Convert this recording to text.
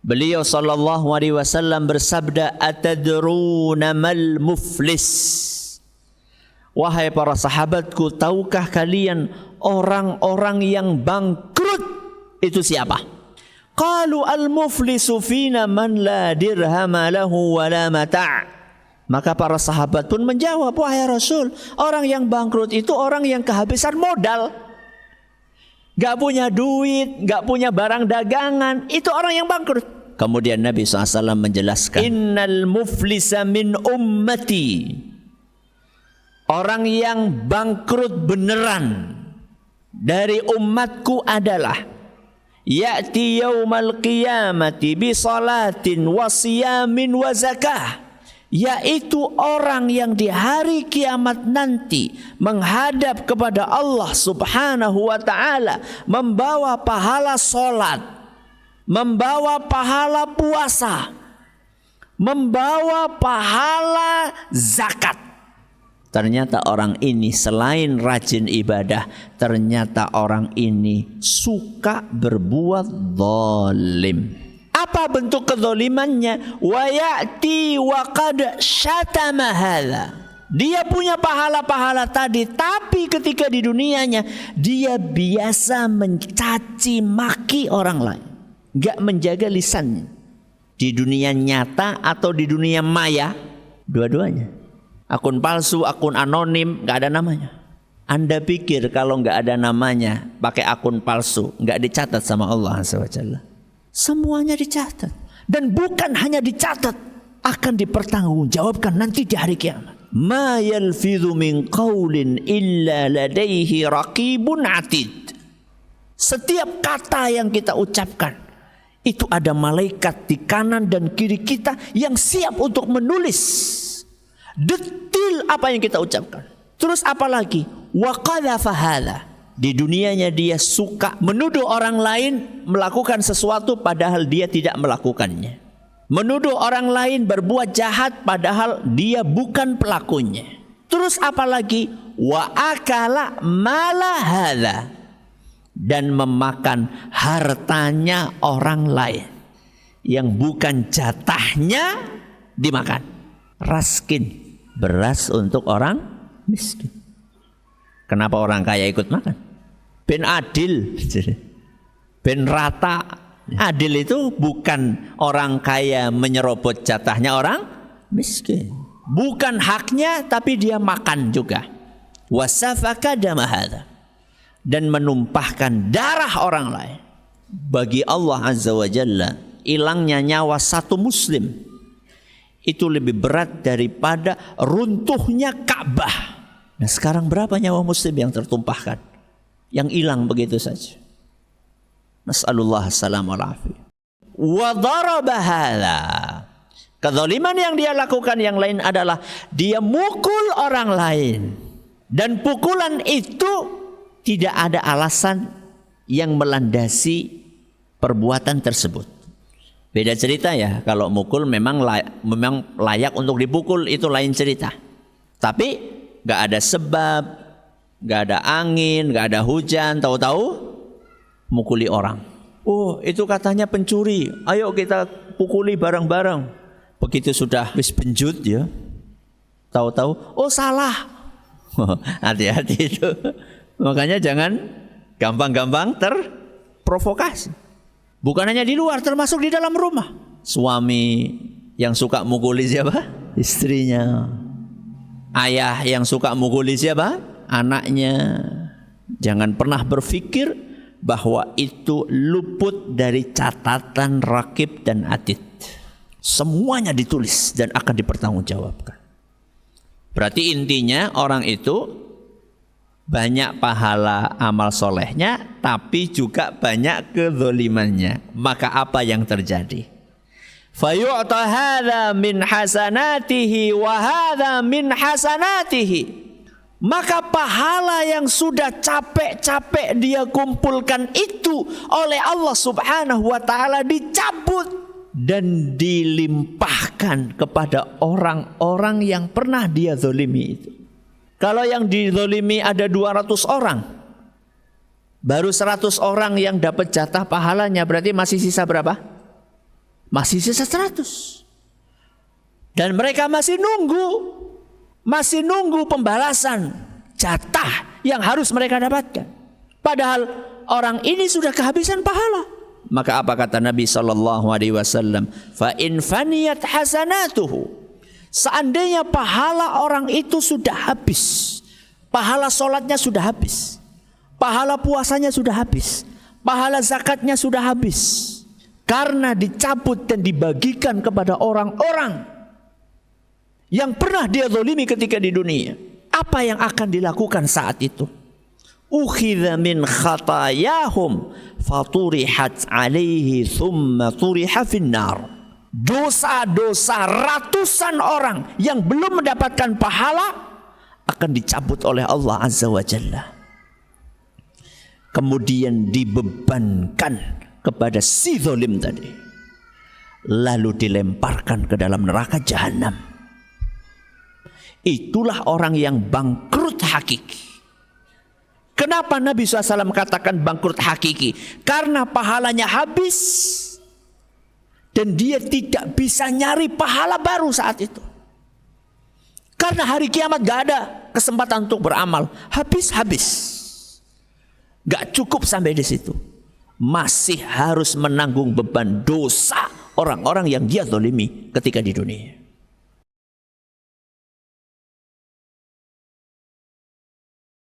Beliau sallallahu alaihi wasallam bersabda, "Atadruna mal muflis?" Wahai para sahabatku, tahukah kalian orang-orang yang bangkrut itu siapa? Qalu al-muflisu fina man la dirhama lahu wa la mata'. Maka para sahabat pun menjawab, wahai Rasul, orang yang bangkrut itu orang yang kehabisan modal. Gak punya duit, gak punya barang dagangan, itu orang yang bangkrut. Kemudian Nabi SAW menjelaskan, innal muflisa min ummati. Orang yang bangkrut beneran dari umatku adalah ya'ti yaumal qiyamati bi salatin wa siyamin wa zakah, yaitu orang yang di hari kiamat nanti menghadap kepada Allah Subhanahu wa taala membawa pahala salat, membawa pahala puasa, membawa pahala zakat. Ternyata orang ini selain rajin ibadah, ternyata orang ini suka berbuat zalim. Apa bentuk kezalimannya? Wa ya'ti wa qad syatama hadza. Dia punya pahala-pahala tadi, tapi ketika di dunianya dia biasa mencaci maki orang lain, enggak menjaga lisannya. Di dunia nyata atau di dunia maya, dua-duanya. Akun palsu, akun anonim, nggak ada namanya. Anda pikir kalau nggak ada namanya, pakai akun palsu, nggak dicatat sama Allah SWT? Semuanya dicatat. Dan bukan hanya dicatat, akan dipertanggungjawabkan nanti di hari kiamat. Ma yalfidhu min qawlin illa ladaihi raqibun atid. Setiap kata yang kita ucapkan, itu ada malaikat di kanan dan kiri kita yang siap untuk menulis detil apa yang kita ucapkan. Terus apa lagi? Wa qadhafa hadza. Di dunianya dia suka menuduh orang lain melakukan sesuatu padahal dia tidak melakukannya. Menuduh orang lain berbuat jahat padahal dia bukan pelakunya. Terus apa lagi? Wa akala mala hadza. Dan memakan hartanya orang lain yang bukan jatahnya dimakan. Raskin, beras untuk orang miskin. Kenapa orang kaya ikut makan? Ben adil, ben rata. Adil itu bukan orang kaya menyerobot jatahnya orang miskin. Bukan haknya, tapi dia makan juga. Wasafaka dama hadza. Dan menumpahkan darah orang lain. Bagi Allah Azza wa Jalla, hilangnya nyawa satu muslim itu lebih berat daripada runtuhnya Ka'bah. Nah sekarang berapa nyawa muslim yang tertumpahkan, yang hilang begitu saja? Nas'alullah salam wal afiyah. Wa daraba hadza. Kezaliman yang dia lakukan yang lain adalah dia mukul orang lain. Dan pukulan itu tidak ada alasan yang melandasi perbuatan tersebut. Beda cerita ya, kalau mukul memang layak untuk dipukul, itu lain cerita. Tapi gak ada sebab, gak ada angin, gak ada hujan, tahu-tahu mukuli orang. Oh itu katanya pencuri, ayo kita pukuli bareng-bareng. Begitu sudah wis benjut ya, tahu-tahu oh salah. Hati-hati itu. Makanya jangan gampang-gampang terprovokasi. Bukan hanya di luar, termasuk di dalam rumah. Suami yang suka mukuli siapa? Istrinya. Ayah yang suka mukuli siapa? Anaknya. Jangan pernah berpikir bahwa itu luput dari catatan raqib dan atid. Semuanya ditulis dan akan dipertanggungjawabkan. Berarti intinya orang itu banyak pahala amal solehnya, tapi juga banyak kezalimannya. Maka apa yang terjadi? Fayu'ta hadza min hasanatihi wa hadza min hasanatihi. Maka pahala yang sudah capek-capek dia kumpulkan itu oleh Allah Subhanahu wa taala dicabut dan dilimpahkan kepada orang-orang yang pernah dia zalimi itu. Kalau yang dizalimi ada 200 orang, baru 100 orang yang dapat jatah pahalanya, berarti masih sisa berapa? Masih sisa 100. Dan mereka masih nunggu pembalasan jatah yang harus mereka dapatkan. Padahal orang ini sudah kehabisan pahala. Maka apa kata Nabi SAW? Fa in faniyat hasanatuhu. Seandainya pahala orang itu sudah habis, pahala sholatnya sudah habis, pahala puasanya sudah habis, pahala zakatnya sudah habis, karena dicabut dan dibagikan kepada orang-orang yang pernah dia zalimi ketika di dunia. Apa yang akan dilakukan saat itu? Ukhidha min khatayahum faturihat alaihi thumma turiha finnar. Dosa-dosa ratusan orang yang belum mendapatkan pahala akan dicabut oleh Allah Azza wa Jalla. Kemudian dibebankan kepada si zalim tadi, lalu dilemparkan ke dalam neraka jahanam. Itulah orang yang bangkrut hakiki. Kenapa Nabi SAW katakan bangkrut hakiki? Karena pahalanya habis dan dia tidak bisa nyari pahala baru saat itu. Karena hari kiamat gak ada kesempatan untuk beramal. Habis. Gak cukup sampai di situ. Masih harus menanggung beban dosa orang-orang yang dia zalimi ketika di dunia.